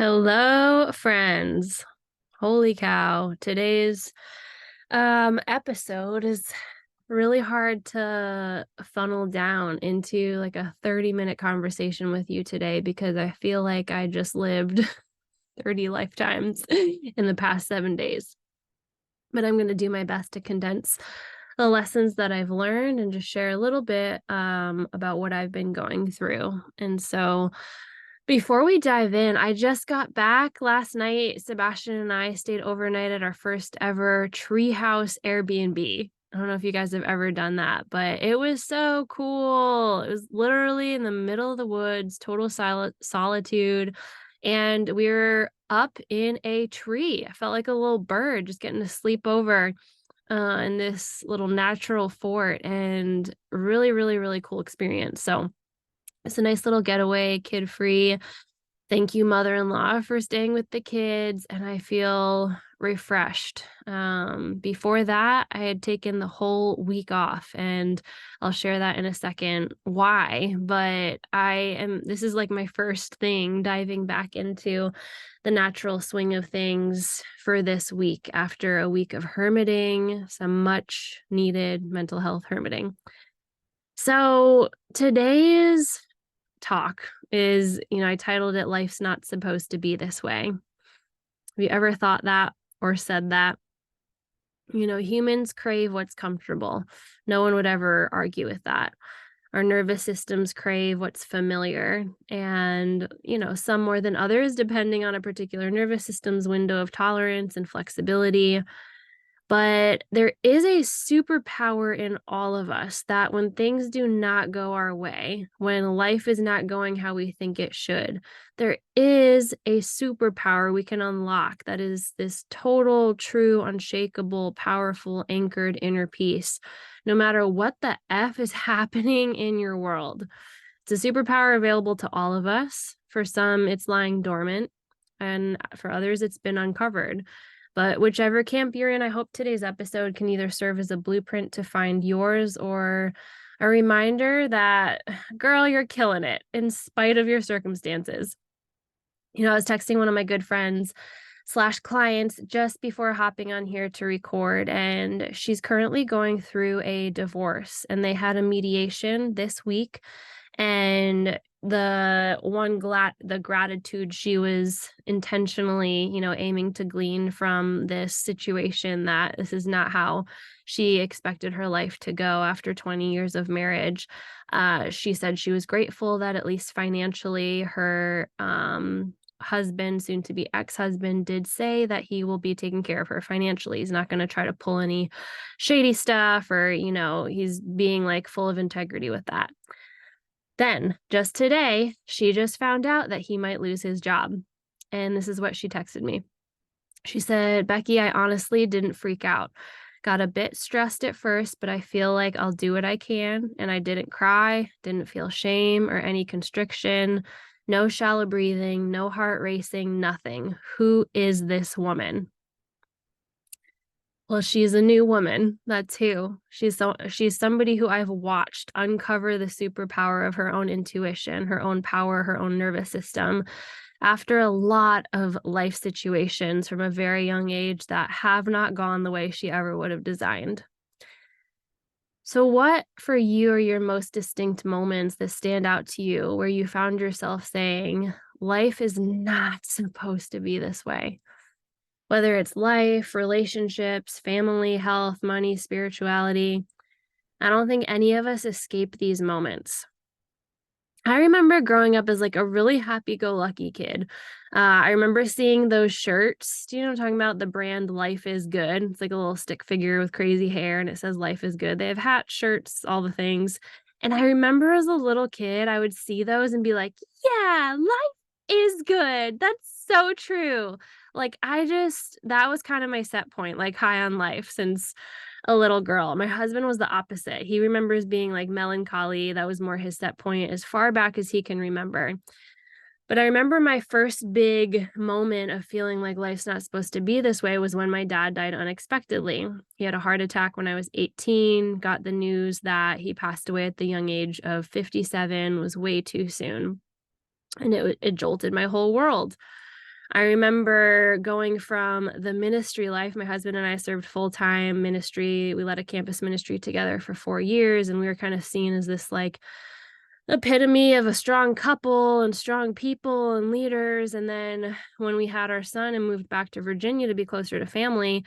Hello, friends. Holy cow. Today's episode is really hard to funnel down into like a 30-minute conversation with you today because I feel like I just lived 30 lifetimes in the past 7 days. But I'm going to do my best to condense the lessons that I've learned and just share a little bit about what I've been going through. And so before we dive in, I just got back last night. Sebastian and I stayed overnight at our first ever treehouse Airbnb. I don't know if you guys have ever done that, but it was so cool. It was literally in the middle of the woods, total solitude. And we were up in a tree. I felt like a little bird just getting to sleep over in this little natural fort, and really, really, really cool experience. So it's a nice little getaway, kid-free. Thank you, mother-in-law, for staying with the kids, and I feel refreshed. Before that, I had taken the whole week off, and I'll share that in a second why, but this is like my first thing diving back into the natural swing of things for this week after a week of hermiting, some much needed mental health hermiting. So today's talk is, I titled it Life's Not Supposed to Be This Way. Have you ever thought that or said that? Humans crave what's comfortable. No one would ever argue with that. Our nervous systems crave what's familiar, and, some more than others, depending on a particular nervous system's window of tolerance and flexibility. But there is a superpower in all of us that when things do not go our way, when life is not going how we think it should, there is a superpower we can unlock that is this total, true, unshakable, powerful, anchored inner peace, no matter what the F is happening in your world. It's a superpower available to all of us. For some, it's lying dormant, and for others, it's been uncovered. But whichever camp you're in, I hope today's episode can either serve as a blueprint to find yours or a reminder that, girl, you're killing it in spite of your circumstances. I was texting one of my good friends / clients just before hopping on here to record, and she's currently going through a divorce, and they had a mediation this week. And the gratitude she was intentionally, aiming to glean from this situation, that this is not how she expected her life to go after 20 years of marriage. She said she was grateful that at least financially her husband, soon to be ex-husband, did say that he will be taking care of her financially. He's not going to try to pull any shady stuff, or, he's being like full of integrity with that. Then, just today, she just found out that he might lose his job. And this is what she texted me. She said, "Becky, I honestly didn't freak out. Got a bit stressed at first, but I feel like I'll do what I can. And I didn't cry, didn't feel shame or any constriction, no shallow breathing, no heart racing, nothing. Who is this woman?" Well, she's a new woman. That's who. She's somebody who I've watched uncover the superpower of her own intuition, her own power, her own nervous system, after a lot of life situations from a very young age that have not gone the way she ever would have designed. So what for you are your most distinct moments that stand out to you where you found yourself saying, life is not supposed to be this way? Whether it's life, relationships, family, health, money, spirituality, I don't think any of us escape these moments. I remember growing up as like a really happy-go-lucky kid. I remember seeing those shirts. Do you know what I'm talking about? The brand Life is Good. It's like a little stick figure with crazy hair, and it says Life is Good. They have hats, shirts, all the things. And I remember as a little kid, I would see those and be like, yeah, life is good. That's so true. Like, that was kind of my set point, like high on life since a little girl. My husband was the opposite. He remembers being like melancholy. That was more his set point as far back as he can remember. But I remember my first big moment of feeling like life's not supposed to be this way was when my dad died unexpectedly. He had a heart attack when I was 18, got the news that he passed away at the young age of 57, was way too soon. And it jolted my whole world. I remember going from the ministry life. My husband and I served full-time ministry. We led a campus ministry together for 4 years, and we were kind of seen as this like epitome of a strong couple and strong people and leaders. And then when we had our son and moved back to Virginia to be closer to family,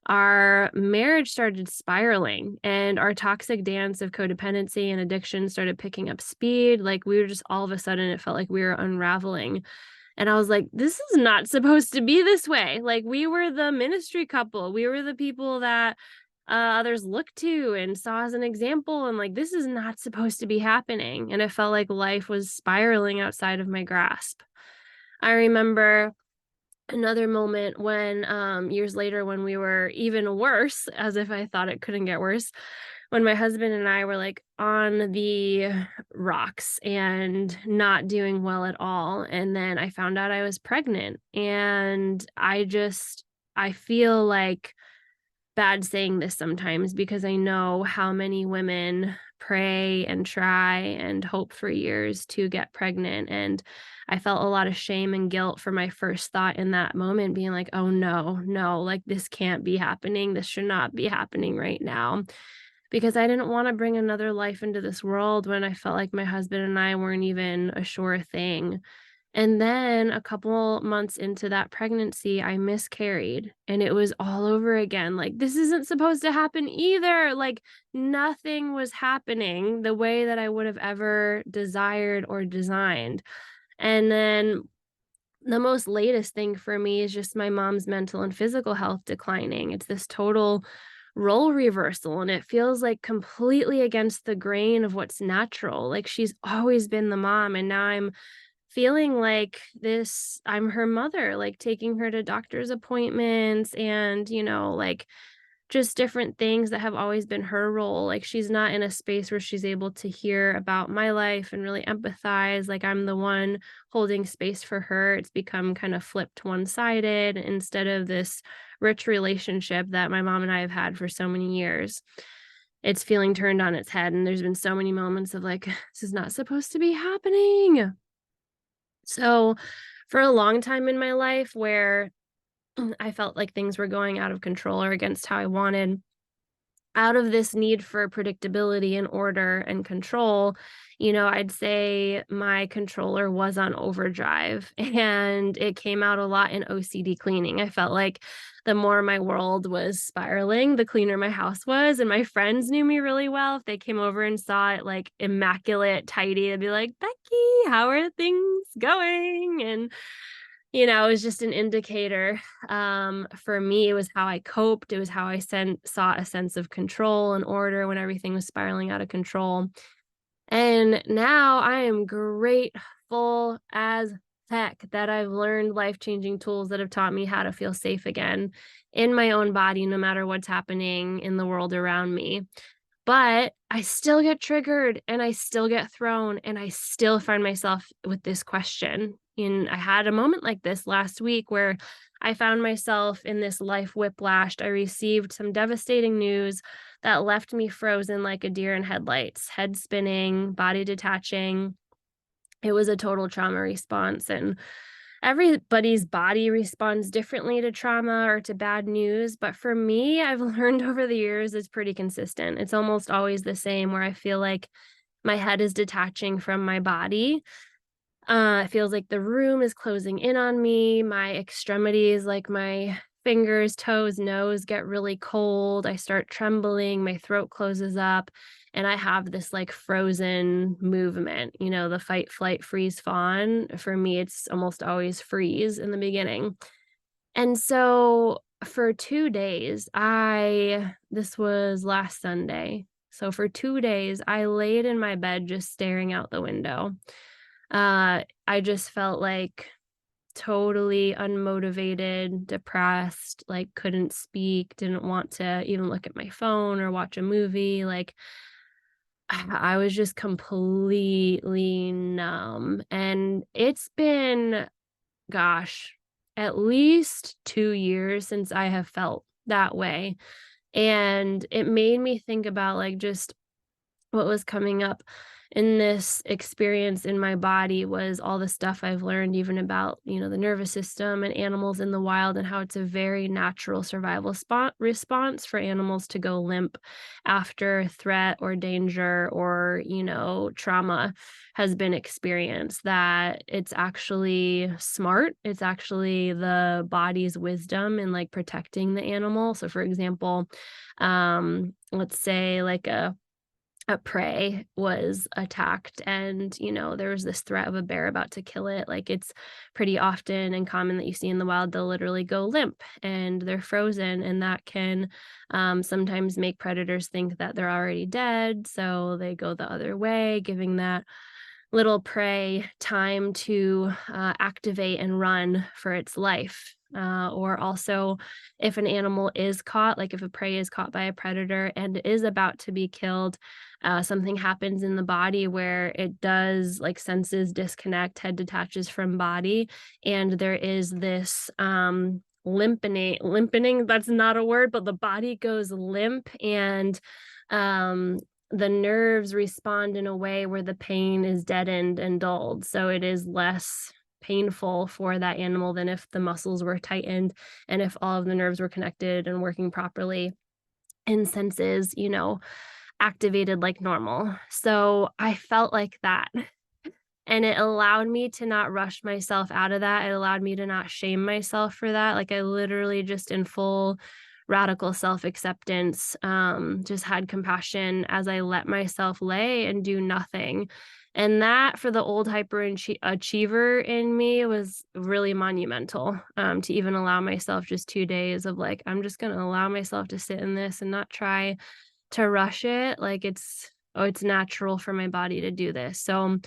our marriage started spiraling and our toxic dance of codependency and addiction started picking up speed. Like we were just all of a sudden, it felt like we were unraveling. And I was like, this is not supposed to be this way. Like, we were the ministry couple. We were the people that others looked to and saw as an example. And like, this is not supposed to be happening. And it felt like life was spiraling outside of my grasp. I remember another moment when years later when we were even worse, as if I thought it couldn't get worse, when my husband and I were like on the rocks and not doing well at all. And then I found out I was pregnant. And I feel like bad saying this sometimes because I know how many women pray and try and hope for years to get pregnant. And I felt a lot of shame and guilt for my first thought in that moment being like, oh no, no, like this can't be happening. This should not be happening right now. Because I didn't want to bring another life into this world when I felt like my husband and I weren't even a sure thing. And then a couple months into that pregnancy, I miscarried and it was all over again. Like, this isn't supposed to happen either. Like, nothing was happening the way that I would have ever desired or designed. And then the most latest thing for me is just my mom's mental and physical health declining. It's this total role reversal and it feels like completely against the grain of what's natural. Like she's always been the mom and now I'm feeling like this I'm her mother, like taking her to doctor's appointments and, like just different things that have always been her role. Like she's not in a space where she's able to hear about my life and really empathize. Like I'm the one holding space for her. It's become kind of flipped one-sided instead of this rich relationship that my mom and I have had for so many years. It's feeling turned on its head. And there's been so many moments of like, this is not supposed to be happening. So for a long time in my life where I felt like things were going out of control or against how I wanted, out of this need for predictability and order and control, I'd say my controller was on overdrive and it came out a lot in OCD cleaning. I felt like the more my world was spiraling, the cleaner my house was. And my friends knew me really well. If they came over and saw it like immaculate, tidy, they'd be like, Becky, how are things going? And it was just an indicator. For me, it was how I coped. It was how I saw a sense of control and order when everything was spiraling out of control. And now I am grateful as heck that I've learned life-changing tools that have taught me how to feel safe again in my own body, no matter what's happening in the world around me. But I still get triggered and I still get thrown and I still find myself with this question. And I had a moment like this last week where I found myself in this life whiplash. I received some devastating news that left me frozen like a deer in headlights, head spinning, body detaching. It was a total trauma response. And everybody's body responds differently to trauma or to bad news. But for me, I've learned over the years it's pretty consistent. It's almost always the same where I feel like my head is detaching from my body. It feels like the room is closing in on me. My extremities, like my fingers, toes, nose, get really cold. I start trembling. My throat closes up. And I have this like frozen movement, the fight, flight, freeze, fawn. For me, it's almost always freeze in the beginning. And so for 2 days, this was last Sunday. So for 2 days, I laid in my bed just staring out the window. I just felt like totally unmotivated, depressed, like couldn't speak, didn't want to even look at my phone or watch a movie. Like I was just completely numb. And it's been, gosh, at least 2 years since I have felt that way. And it made me think about like just what was coming up in this experience in my body was all the stuff I've learned even about, the nervous system and animals in the wild, and how it's a very natural survival response for animals to go limp after threat or danger or, trauma has been experienced. That it's actually smart. It's actually the body's wisdom in like protecting the animal. So for example, let's say like a prey was attacked and there was this threat of a bear about to kill it. Like, it's pretty often and common that you see in the wild, they'll literally go limp and they're frozen, and that can sometimes make predators think that they're already dead, so they go the other way, giving that little prey time to activate and run for its life. Or also, if an animal is caught, like if a prey is caught by a predator and is about to be killed, something happens in the body where it does, like, senses disconnect, head detaches from body, and there is this limpening, that's not a word, but the body goes limp, and um the nerves respond in a way where the pain is deadened and dulled. So it is less painful for that animal than if the muscles were tightened and if all of the nerves were connected and working properly and senses, activated like normal. So I felt like that. And it allowed me to not rush myself out of that. It allowed me to not shame myself for that. Like, I literally just in full radical self-acceptance, just had compassion as I let myself lay and do nothing. And that, for the old achiever in me, was really monumental, to even allow myself just 2 days of like, I'm just going to allow myself to sit in this and not try to rush it. Like, it's natural for my body to do this. So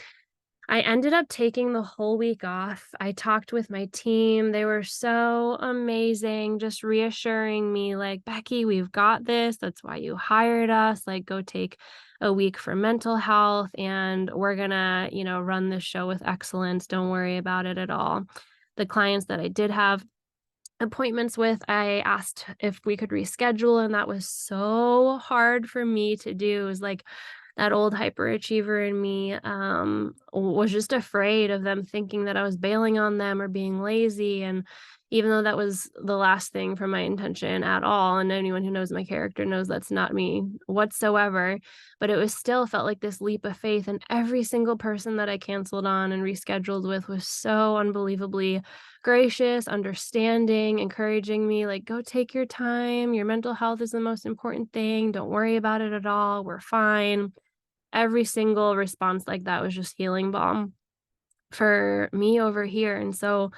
I ended up taking the whole week off. I talked with my team. They were so amazing, just reassuring me, like, Becky, we've got this. That's why you hired us. Like, go take a week for mental health, and we're gonna, run this show with excellence. Don't worry about it at all. The clients that I did have appointments with, I asked if we could reschedule, and that was so hard for me to do. It was like that old hyperachiever in me was just afraid of them thinking that I was bailing on them or being lazy. And even though that was the last thing from my intention at all, and anyone who knows my character knows that's not me whatsoever, but it was still felt like this leap of faith. And every single person that I canceled on and rescheduled with was so unbelievably gracious, understanding, encouraging me, like, go take your time. Your mental health is the most important thing. Don't worry about it at all. We're fine. Every single response like that was just healing balm for me over here. And so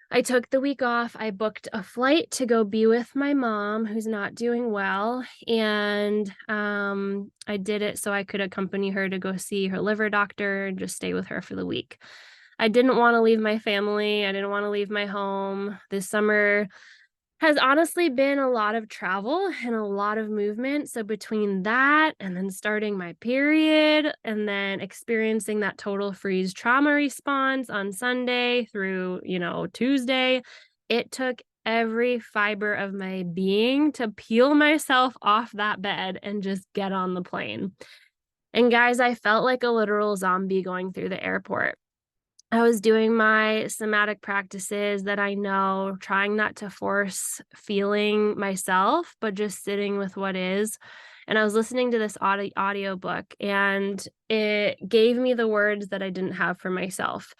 I took the week off. I booked a flight to go be with my mom, who's not doing well. And I did it so I could accompany her to go see her liver doctor and just stay with her for the week. I didn't want to leave my family. I didn't want to leave my home. This summer has honestly been a lot of travel and a lot of movement. So between that and then starting my period and then experiencing that total freeze trauma response on Sunday through, Tuesday, it took every fiber of my being to peel myself off that bed and just get on the plane. And guys, I felt like a literal zombie going through the airport. I was doing my somatic practices that I know, trying not to force feeling myself, but just sitting with what is. And I was listening to this audio book, and it gave me the words that I didn't have for myself.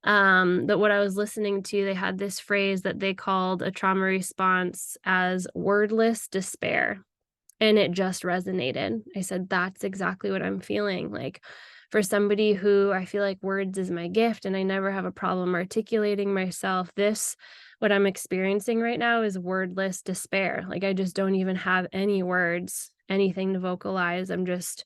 That what I was listening to, they had this phrase that they called a trauma response as wordless despair. And it just resonated. I said, that's exactly what I'm feeling. Like, for somebody who I feel like words is my gift and I never have a problem articulating myself, what I'm experiencing right now is wordless despair. Like, I just don't even have any words, anything to vocalize. I'm just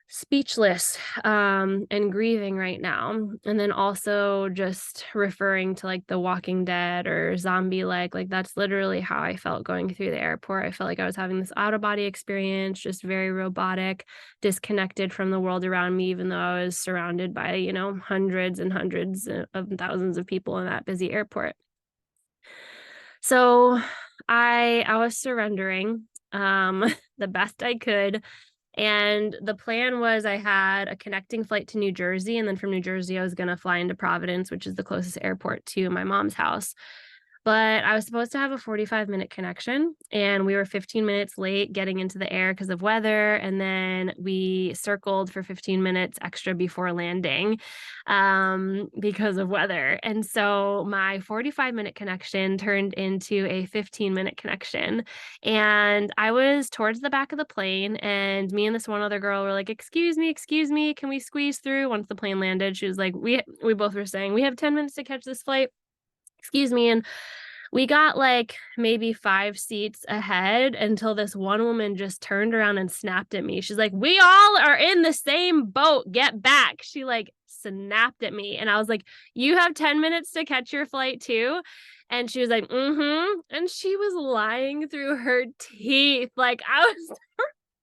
speechless and grieving right now. And then also just referring to like The Walking Dead or zombie like that's literally how I felt going through the airport. I felt like I was having this out of body experience, just very robotic, disconnected from the world around me, even though I was surrounded by, hundreds and hundreds of thousands of people in that busy airport. So I was surrendering the best I could. And the plan was I had a connecting flight to New Jersey, and then from New Jersey, I was going to fly into Providence, which is the closest airport to my mom's house. But I was supposed to have a 45-minute connection, and we were 15 minutes late getting into the air because of weather. And then we circled for 15 minutes extra before landing because of weather. And so my 45-minute connection turned into a 15-minute connection. And I was towards the back of the plane, and me and this one other girl were like, excuse me, can we squeeze through? Once the plane landed, she was like, we both were saying, we have 10 minutes to catch this flight. Excuse me. And we got like maybe 5 seats ahead until this one woman just turned around and snapped at me. She's like, we all are in the same boat. Get back. She like snapped at me. And I was like, you have 10 minutes to catch your flight too. And she was like, mm-hmm. And she was lying through her teeth. Like I was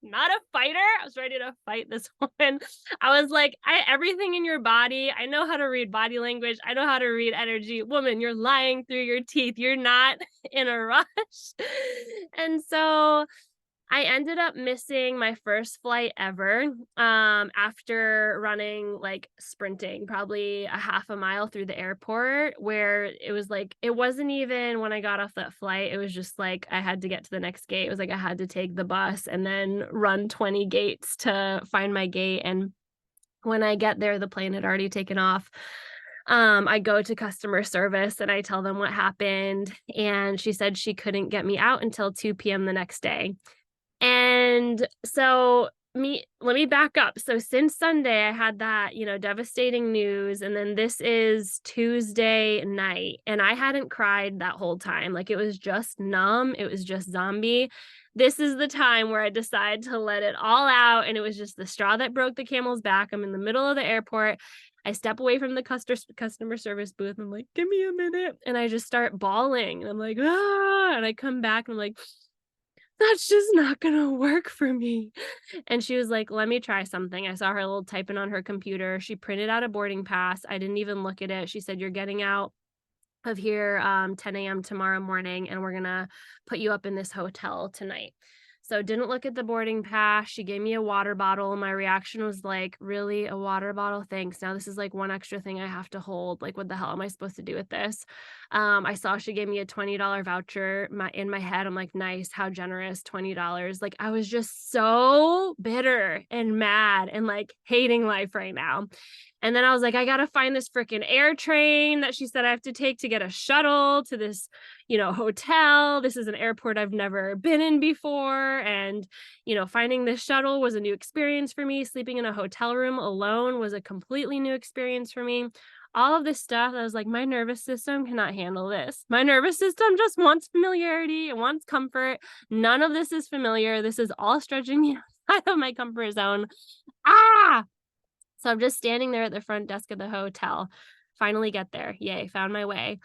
not a fighter. I was ready to fight this woman. I was like, everything in your body. I know how to read body language. I know how to read energy. Woman, you're lying through your teeth. You're not in a rush. And so I ended up missing my first flight ever after running like sprinting probably a half a mile through the airport, where it was like it wasn't even when I got off that flight, it was just like I had to get to the next gate. It was like I had to take the bus and then run 20 gates to find my gate. And when I get there, the plane had already taken off. I go to customer service and I tell them what happened, and she said she couldn't get me out until 2 p.m. the next day. And so let me back up. So since Sunday, I had that, devastating news. And then this is Tuesday night, and I hadn't cried that whole time. Like it was just numb. It was just zombie. This is the time where I decide to let it all out. And it was just the straw that broke the camel's back. I'm in the middle of the airport. I step away from the customer service booth. I'm like, give me a minute. And I just start bawling. And I'm like, ah, and I come back and I'm like, that's just not gonna work for me. And she was like, let me try something. I saw her little typing on her computer. She printed out a boarding pass. I didn't even look at it. She said, you're getting out of here 10 a.m. tomorrow morning, and we're gonna put you up in this hotel tonight. So didn't look at the boarding pass. She gave me a water bottle. My reaction was like, really, a water bottle? Thanks. Now this is like one extra thing I have to hold. Like, what the hell am I supposed to do with this? I saw she gave me a $20 voucher. In my head, I'm like, nice, how generous, $20. Like I was just so bitter and mad and like hating life right now. And then I was like, I got to find this freaking air train that she said I have to take to get a shuttle to this, hotel. This is an airport I've never been in before. And, finding this shuttle was a new experience for me. Sleeping in a hotel room alone was a completely new experience for me. All of this stuff, I was like, my nervous system cannot handle this. My nervous system just wants familiarity. It wants comfort. None of this is familiar. This is all stretching me out of my comfort zone. So I'm just standing there at the front desk of the hotel. Finally get there. Yay, found my way.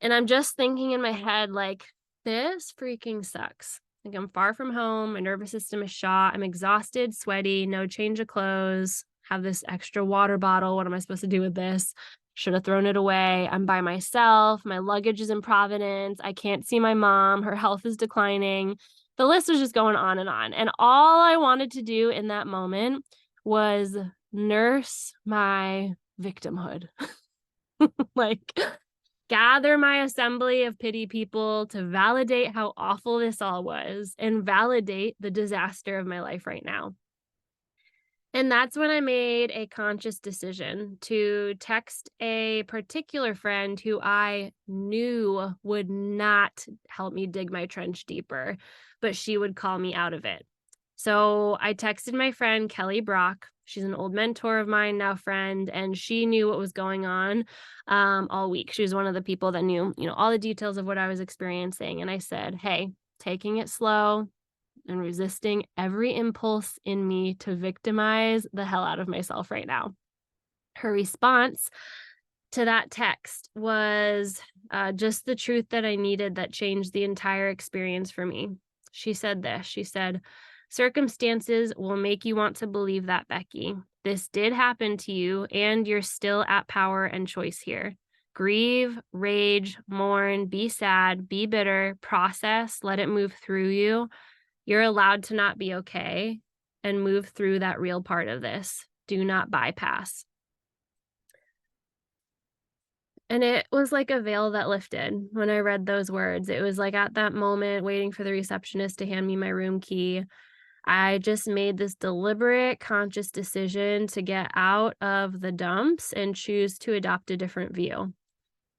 And I'm just thinking in my head, like, this freaking sucks. Like I'm far from home. My nervous system is shot. I'm exhausted, sweaty, no change of clothes, have this extra water bottle. What am I supposed to do with this? Should have thrown it away. I'm by myself. My luggage is in Providence. I can't see my mom. Her health is declining. The list was just going on. And all I wanted to do in that moment was nurse my victimhood. Like gather my assembly of pity people to validate how awful this all was and validate the disaster of my life right now. And that's when I made a conscious decision to text a particular friend who I knew would not help me dig my trench deeper, but she would call me out of it. So I texted my friend, Kelly Brock. She's an old mentor of mine, now friend, and she knew what was going on all week. She was one of the people that knew, all the details of what I was experiencing. And I said, hey, taking it slow and resisting every impulse in me to victimize the hell out of myself right now. Her response to that text was just the truth that I needed that changed the entire experience for me. She said this. She said, circumstances will make you want to believe that, Becky. This did happen to you, and you're still at power and choice here. Grieve, rage, mourn, be sad, be bitter, process, let it move through you. You're allowed to not be okay. and move through that real part of this. Do not bypass. And it was like a veil that lifted when I read those words. It was like at that moment, waiting for the receptionist to hand me my room key, I just made this deliberate, conscious decision to get out of the dumps and choose to adopt a different view.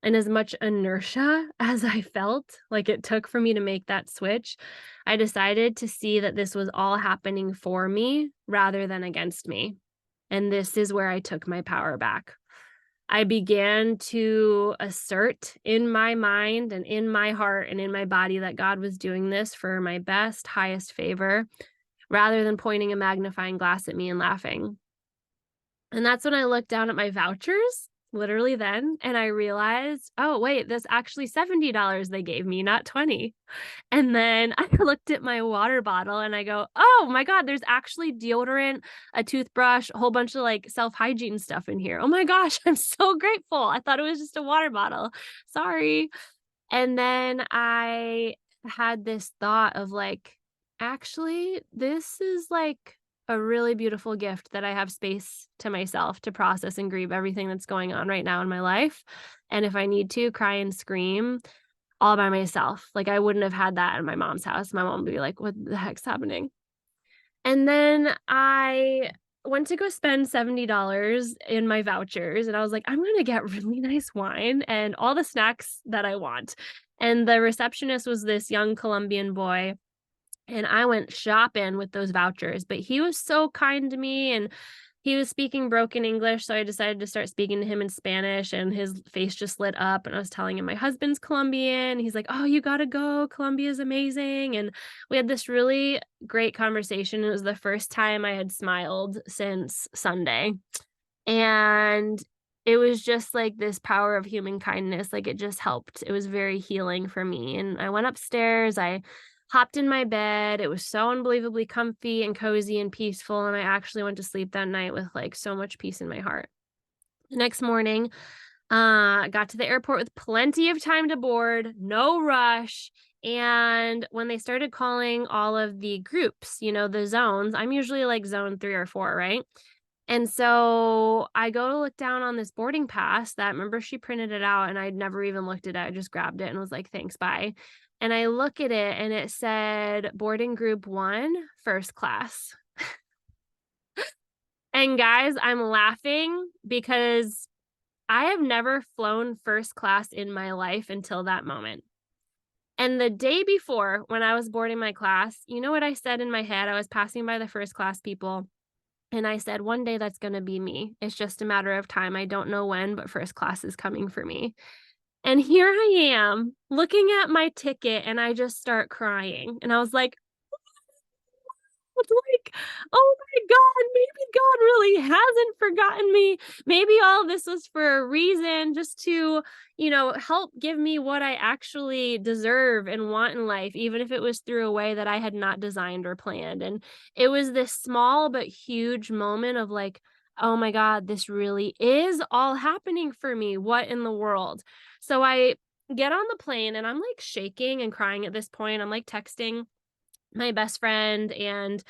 And as much inertia as I felt like it took for me to make that switch, I decided to see that this was all happening for me rather than against me. And this is where I took my power back. I began to assert in my mind and in my heart and in my body that God was doing this for my best, highest favor, rather than pointing a magnifying glass at me and laughing. And that's when I looked down at my vouchers, literally then, and I realized, oh, wait, that's actually $70 they gave me, not 20. And then I looked at my water bottle and I go, oh my God, there's actually deodorant, a toothbrush, a whole bunch of like self-hygiene stuff in here. Oh my gosh, I'm so grateful. I thought it was just a water bottle. Sorry. And then I had this thought of like, actually, this is like a really beautiful gift that I have space to myself to process and grieve everything that's going on right now in my life. And if I need to cry and scream all by myself, like I wouldn't have had that at my mom's house. My mom would be like, what the heck's happening? And then I went to go spend $70 in my vouchers, and I was like, I'm gonna get really nice wine and all the snacks that I want. And the receptionist was this young Colombian boy, and I went shopping with those vouchers, but he was so kind to me, and he was speaking broken English, so I decided to start speaking to him in Spanish, and his face just lit up, and I was telling him my husband's Colombian. He's like, "Oh, you gotta go. Colombia's amazing." And we had this really great conversation. It was the first time I had smiled since Sunday. And it was just like this power of human kindness. Like it just helped. It was very healing for me. And I went upstairs. I hopped in my bed. It was so unbelievably comfy and cozy and peaceful. And I actually went to sleep that night with like so much peace in my heart. The next morning, I got to the airport with plenty of time to board, no rush. And when they started calling all of the groups, the zones, I'm usually like zone 3 or 4, right? And so I go to look down on this boarding pass that, remember, she printed it out and I'd never even looked at it. I just grabbed it and was like, thanks, bye. And I look at it and it said boarding group 1, first class. And guys, I'm laughing because I have never flown first class in my life until that moment. And the day before, when I was boarding my class, you know what I said in my head? I was passing by the first class people. And I said, one day that's going to be me. It's just a matter of time. I don't know when, but first class is coming for me. And here I am looking at my ticket and I just start crying. And I was like, like, oh my God, maybe God really hasn't forgotten me. Maybe all this was for a reason, just to, help give me what I actually deserve and want in life, even if it was through a way that I had not designed or planned. And it was this small but huge moment of like, oh my God, this really is all happening for me. What in the world? So I get on the plane and I'm like shaking and crying at this point. I'm like texting my best friend and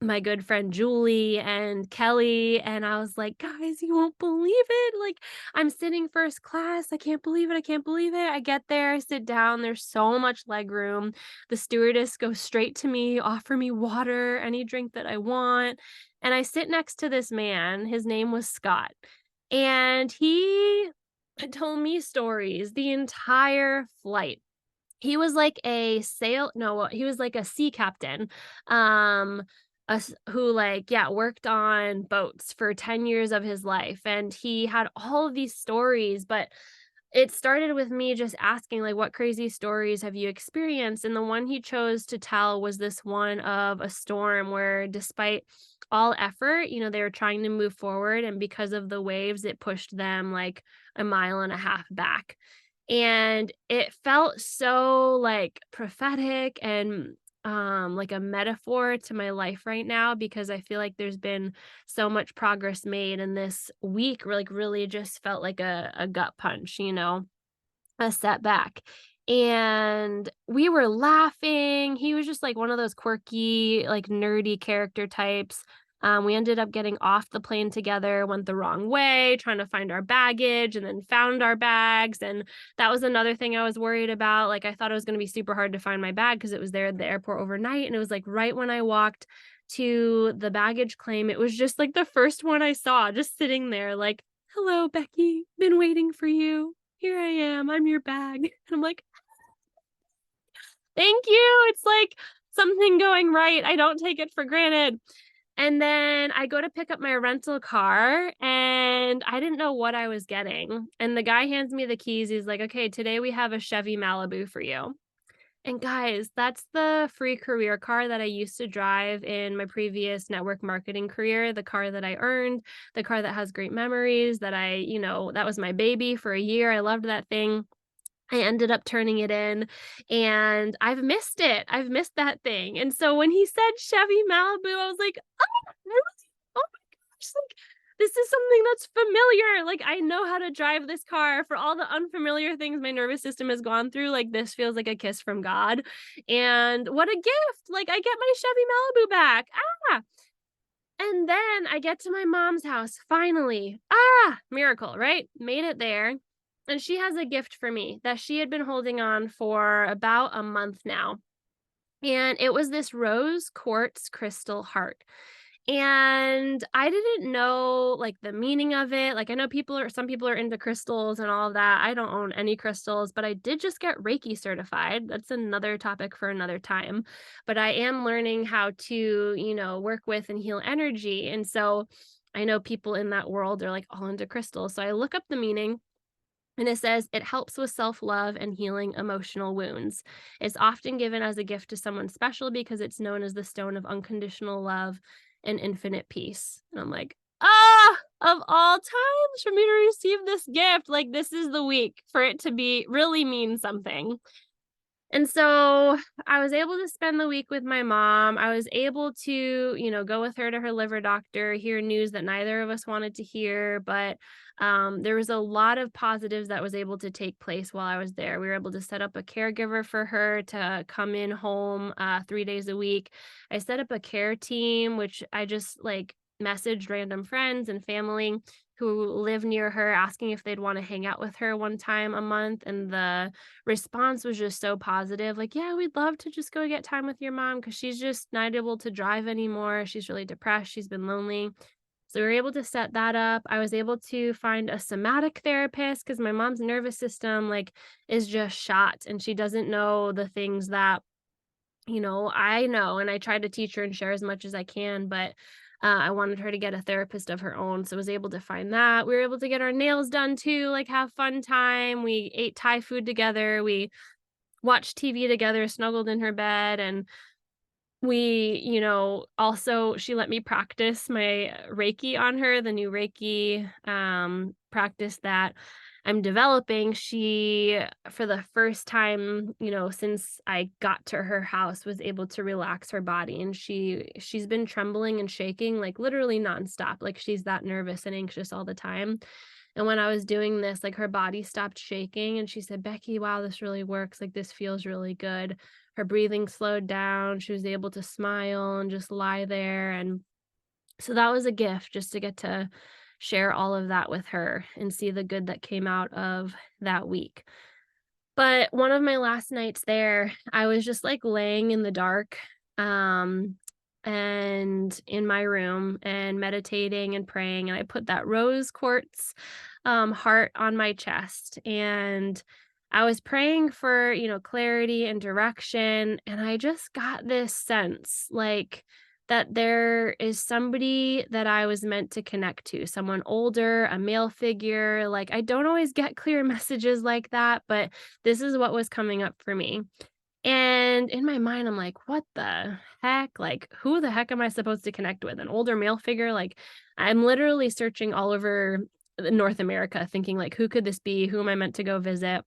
my good friend Julie and Kelly, and I was like, guys, you won't believe it, like I'm sitting first class. I can't believe it. I get there, I sit down, there's so much leg room. The stewardess goes straight to me, offer me water, any drink that I want, and I sit next to this man. His name was Scott, and he told me stories the entire flight. He was like he was like a sea captain, who worked on boats for 10 years of his life. And he had all of these stories, but it started with me just asking, like, what crazy stories have you experienced? And the one he chose to tell was this one of a storm where, despite all effort, they were trying to move forward. And because of the waves, it pushed them like a mile and a half back. And it felt so like prophetic and like a metaphor to my life right now, because I feel like there's been so much progress made, and this week like really just felt like a gut punch, a setback. and we were laughing. He was just like one of those quirky, like nerdy character types. We ended up getting off the plane together, went the wrong way, trying to find our baggage, and then found our bags. And that was another thing I was worried about. Like, I thought it was going to be super hard to find my bag because it was there at the airport overnight. And it was like right when I walked to the baggage claim, it was just like the first one I saw, just sitting there, like, "Hello, Becky, been waiting for you. Here I am. I'm your bag." And I'm like, "Thank you." It's like something going right. I don't take it for granted. And then I go to pick up my rental car and I didn't know what I was getting. And the guy hands me the keys. He's like, "Okay, today we have a Chevy Malibu for you." And guys, that's the free career car that I used to drive in my previous network marketing career, the car that I earned, the car that has great memories that that was my baby for a year. I loved that thing. I ended up turning it in and I've missed it. I've missed that thing. And so when he said Chevy Malibu, I was like, "Oh, really? Oh my gosh, like this is something that's familiar. Like I know how to drive this car for all the unfamiliar things my nervous system has gone through. Like this feels like a kiss from God. And what a gift. Like I get my Chevy Malibu back. Ah, and then I get to my mom's house finally. Ah, miracle, right? Made it there. And she has a gift for me that she had been holding on for about a month now. And it was this rose quartz crystal heart. And I didn't know like the meaning of it. Like I know some people are into crystals and all of that. I don't own any crystals, but I did just get Reiki certified. That's another topic for another time. But I am learning how to, work with and heal energy. And so I know people in that world are like all into crystals. So I look up the meaning and it says it helps with self love and healing emotional wounds. It's often given as a gift to someone special because it's known as the stone of unconditional love and infinite peace. And I'm like, of all times for me to receive this gift, like this is the week for it to be really mean something. And so I was able to spend the week with my mom. I was able to, go with her to her liver doctor, hear news that neither of us wanted to hear. But there was a lot of positives that was able to take place while I was there. We were able to set up a caregiver for her to come in home 3 days a week. I set up a care team, which I just like messaged random friends and family who live near her asking if they'd want to hang out with her one time a month. And the response was just so positive. Like, "Yeah, we'd love to just go get time with your mom because she's just not able to drive anymore. She's really depressed. She's been lonely." So we were able to set that up. I was able to find a somatic therapist because my mom's nervous system like is just shot and she doesn't know the things that I know, and I try to teach her and share as much as I can, but I wanted her to get a therapist of her own, so I was able to find that. We were able to get our nails done too, like have fun time. We ate Thai food together. We watched TV together, snuggled in her bed, and also she let me practice my Reiki on her, the new Reiki practice that I'm developing. She, for the first time, since I got to her house, was able to relax her body. And she's been trembling and shaking like literally nonstop. Like she's that nervous and anxious all the time. And when I was doing this, like her body stopped shaking and she said, "Becky, wow, this really works. Like this feels really good." Her breathing slowed down. She was able to smile and just lie there. And so that was a gift just to get to share all of that with her and see the good that came out of that week. But one of my last nights there, I was just like laying in the dark and in my room and meditating and praying, and I put that rose quartz heart on my chest, and I was praying for, clarity and direction. And I just got this sense like that there is somebody that I was meant to connect to, someone older, a male figure. Like, I don't always get clear messages like that, but this is what was coming up for me. And in my mind, I'm like, "What the heck? Like, who the heck am I supposed to connect with? An older male figure?" Like, I'm literally searching all over North America, thinking, like, who could this be? Who am I meant to go visit?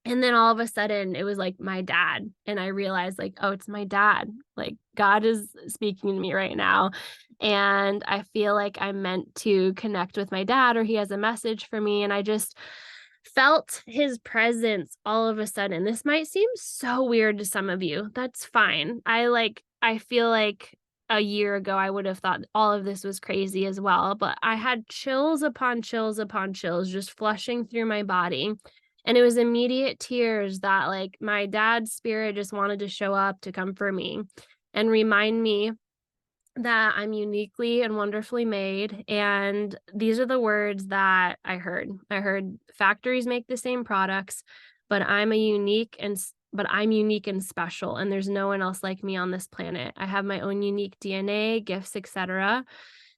And then all of a sudden, it was like my dad. And I realized, like, oh, it's my dad. Like, God is speaking to me right now. And I feel like I'm meant to connect with my dad, or he has a message for me. And I just felt his presence all of a sudden. This might seem so weird to some of you. That's fine. I feel like a year ago I would have thought all of this was crazy as well, but I had chills upon chills upon chills just flushing through my body. And it was immediate tears that like my dad's spirit just wanted to show up to comfort me and remind me that I'm uniquely and wonderfully made. And these are the words that I heard. I heard factories make the same products, but I'm unique and special, and there's no one else like me on this planet. I have my own unique DNA, gifts, etc.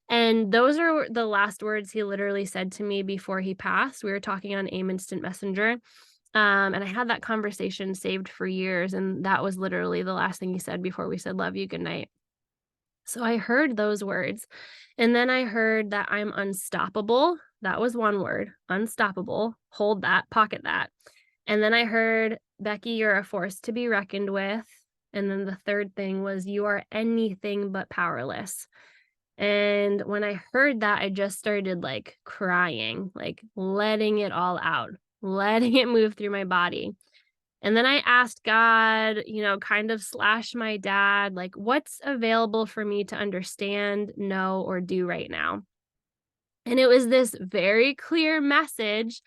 And those are the last words he literally said to me before he passed. We were talking on AIM Instant Messenger. And I had that conversation saved for years, and that was literally the last thing he said before we said, "Love you, good night." So I heard those words. And then I heard that I'm unstoppable. That was one word, unstoppable. Hold that, pocket that. And then I heard, "Becky, you're a force to be reckoned with." And then the third thing was, "You are anything but powerless." And when I heard that, I just started like crying, like letting it all out, letting it move through my body. And then I asked God, kind of slash my dad, like, what's available for me to understand, know, or do right now? And it was this very clear message: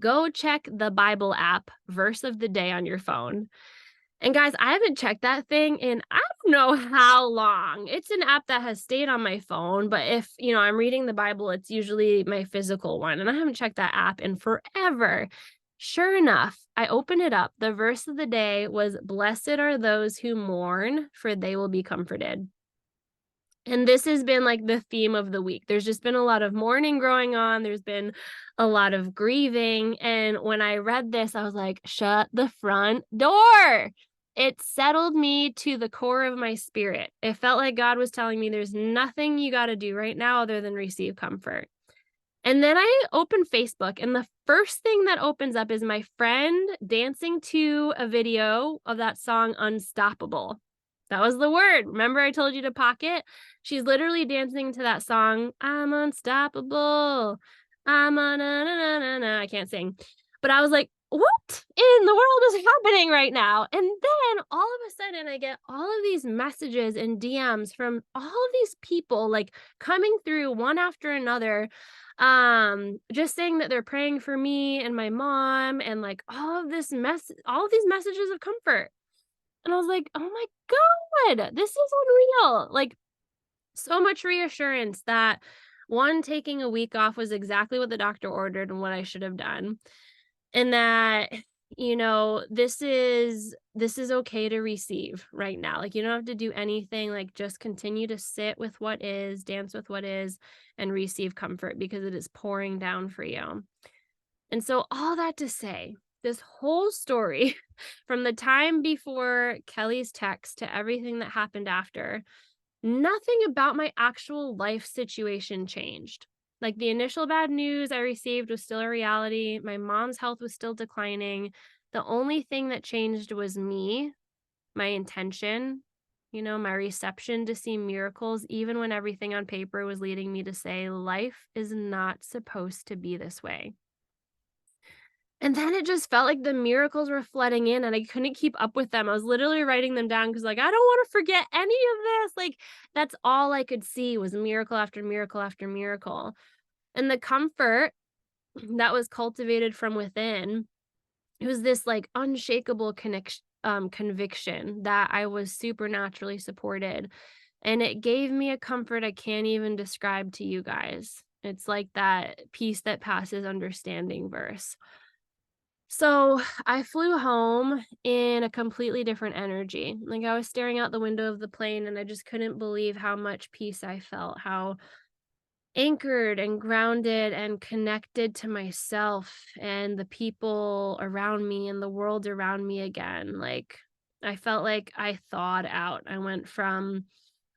go check the Bible app, verse of the day on your phone. And guys, I haven't checked that thing in I don't know how long. It's an app that has stayed on my phone, but if, I'm reading the Bible, it's usually my physical one, and I haven't checked that app in forever. Sure enough, I opened it up. The verse of the day was, "Blessed are those who mourn, for they will be comforted." And this has been like the theme of the week. There's just been a lot of mourning going on. There's been a lot of grieving. And when I read this, I was like, shut the front door. It settled me to the core of my spirit. It felt like God was telling me there's nothing you got to do right now other than receive comfort. And then I open Facebook, and the first thing that opens up is my friend dancing to a video of that song Unstoppable. That was the word. Remember I told you to pocket? She's literally dancing to that song. I'm unstoppable. I'm a na na na na na. I can't sing. But I was like, what in the world is happening right now? And then all of a sudden I get all of these messages and DMs from all of these people like coming through one after another, just saying that they're praying for me and my mom, and like all of these messages of comfort. And I was like, oh my God, this is unreal. Like, so much reassurance that one, taking a week off was exactly what the doctor ordered and what I should have done. And that, this is okay to receive right now. Like, you don't have to do anything, like just continue to sit with what is, dance with what is, and receive comfort because it is pouring down for you. And so all that to say, this whole story from the time before Kelly's text to everything that happened after, nothing about my actual life situation changed. Like, the initial bad news I received was still a reality. My mom's health was still declining. The only thing that changed was me, my intention, my reception to see miracles, even when everything on paper was leading me to say life is not supposed to be this way. And then it just felt like the miracles were flooding in and I couldn't keep up with them. I was literally writing them down because, like, I don't want to forget any of this. Like, that's all I could see was miracle after miracle after miracle. And the comfort that was cultivated from within, it was this like unshakable conviction that I was supernaturally supported. And it gave me a comfort I can't even describe to you guys. It's like that peace that passes understanding verse. So I flew home in a completely different energy. Like, I was staring out the window of the plane and I just couldn't believe how much peace I felt, how anchored and grounded and connected to myself and the people around me and the world around me again. Like, I felt like I thawed out. I went from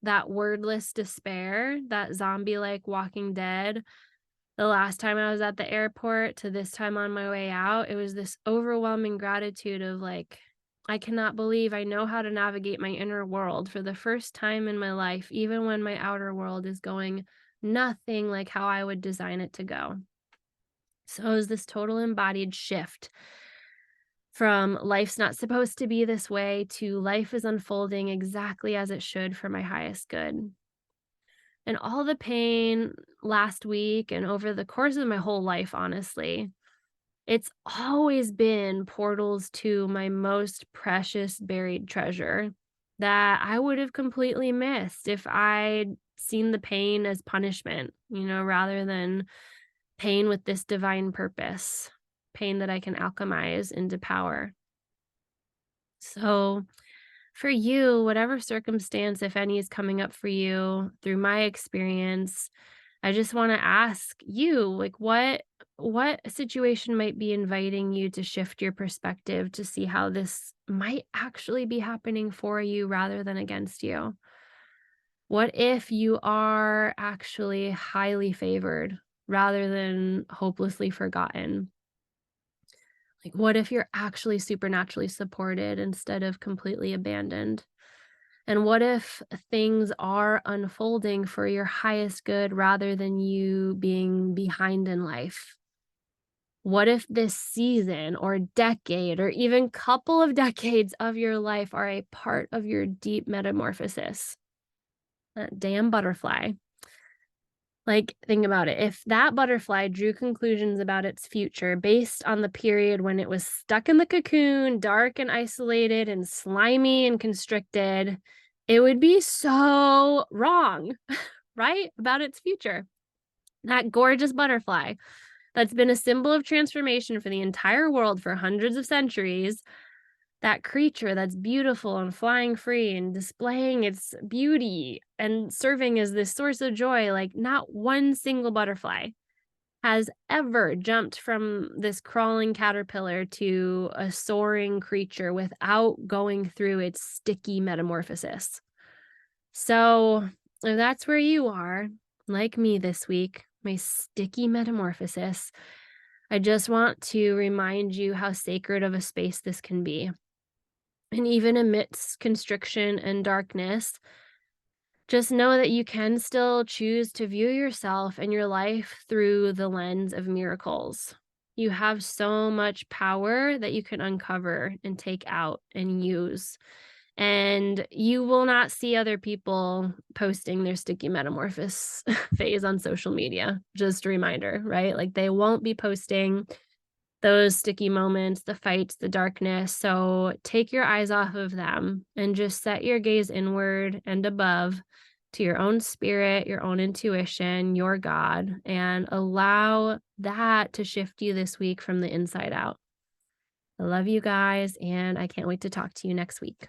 that wordless despair, that zombie like Walking Dead, the last time I was at the airport, to this time on my way out. It was this overwhelming gratitude of like, I cannot believe I know how to navigate my inner world for the first time in my life, even when my outer world is going nothing like how I would design it to go. So it was this total embodied shift from life's not supposed to be this way to life is unfolding exactly as it should for my highest good. And all the pain last week and over the course of my whole life, honestly, it's always been portals to my most precious buried treasure that I would have completely missed if I'd seen the pain as punishment, rather than pain with this divine purpose, pain that I can alchemize into power. So, for you, whatever circumstance, if any, is coming up for you through my experience, I just want to ask you, like, what situation might be inviting you to shift your perspective to see how this might actually be happening for you rather than against you? What if you are actually highly favored rather than hopelessly forgotten? Like, what if you're actually supernaturally supported instead of completely abandoned? And what if things are unfolding for your highest good rather than you being behind in life? What if this season or decade or even couple of decades of your life are a part of your deep metamorphosis? That damn butterfly. Like, think about it. If that butterfly drew conclusions about its future based on the period when it was stuck in the cocoon, dark and isolated and slimy and constricted, it would be so wrong, right? About its future. That gorgeous butterfly that's been a symbol of transformation for the entire world for hundreds of centuries, that creature that's beautiful and flying free and displaying its beauty and serving as this source of joy, like not one single butterfly has ever jumped from this crawling caterpillar to a soaring creature without going through its sticky metamorphosis. So, if that's where you are, like me this week, my sticky metamorphosis, I just want to remind you how sacred of a space this can be. And even amidst constriction and darkness, just know that you can still choose to view yourself and your life through the lens of miracles. You have so much power that you can uncover and take out and use. And you will not see other people posting their sticky metamorphosis phase on social media. Just a reminder, right? Like they won't be posting those sticky moments, the fights, the darkness. So take your eyes off of them and just set your gaze inward and above to your own spirit, your own intuition, your God, and allow that to shift you this week from the inside out. I love you guys, and I can't wait to talk to you next week.